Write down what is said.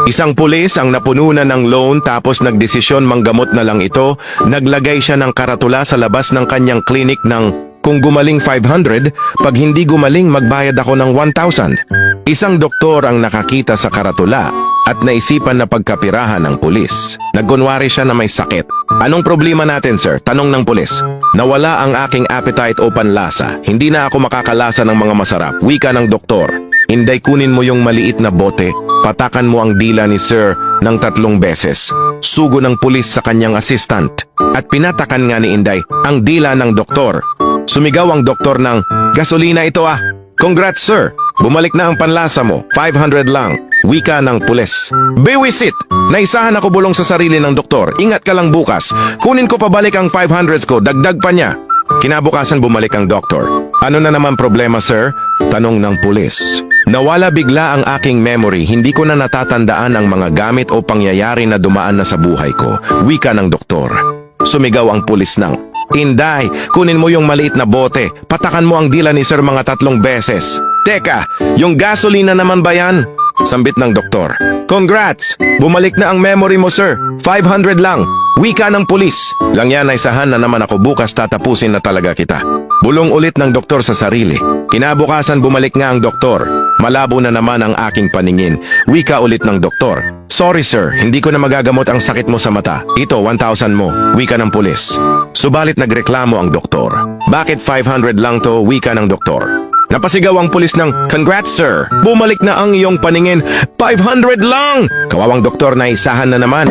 Isang pulis ang napununan ng loan tapos nagdesisyon manggamot na lang ito. Naglagay siya ng karatula sa labas ng kanyang klinik ng kung gumaling 500, pag hindi gumaling magbayad ako ng 1,000. Isang doktor ang nakakita sa karatula at naisipan na pagkapirahan ng pulis. Nagkunwari siya na may sakit. Anong problema natin, sir? Tanong ng pulis. Nawala ang aking appetite o panlasa. Hindi na ako makakalasa ng mga masarap. Wika ng doktor. Inday, kunin mo yung maliit na bote. Patakan mo ang dila ni sir ng 3 beses. Sugo ng pulis sa kanyang assistant. At pinatakan nga ni Inday ang dila ng doktor. Sumigaw ang doktor ng, gasolina ito ah. Congrats sir, bumalik na ang panlasa mo. 500 lang. Wika ng pulis. Biwisit! Naisahan ako bulong sa sarili ng doktor. Ingat ka lang bukas. Kunin ko pabalik ang 500s ko. Dagdag pa niya. Kinabukasan bumalik ang doktor. Ano na naman problema sir? Tanong ng pulis. Nawala bigla ang aking memory. Hindi ko na natatandaan ang mga gamit o pangyayari na dumaan na sa buhay ko. Wika ng doktor. Sumigaw ang pulis ng, Inday, kunin mo yung maliit na bote. Patakan mo ang dila ni sir mga 3 beses. Teka, yung gasolina naman ba yan? Sambit ng doktor. Congrats! Bumalik na ang memory mo sir. 500 lang. Wika ng pulis. Lang yan ay sahan na naman ako bukas tatapusin na talaga kita. Bulong ulit ng doktor sa sarili. Kinabukasan bumalik nga ang doktor. Malabo na naman ang aking paningin. Wika ulit ng doktor. Sorry sir, hindi ko na magagamot ang sakit mo sa mata. Ito, 1,000 mo. Wika ng pulis. Subalit nagreklamo ang doktor. Bakit 500 lang to? Wika ng doktor. Napasigaw ang pulis ng, Congrats sir! Bumalik na ang iyong paningin. 500 lang! Kawawang doktor na isahan na naman.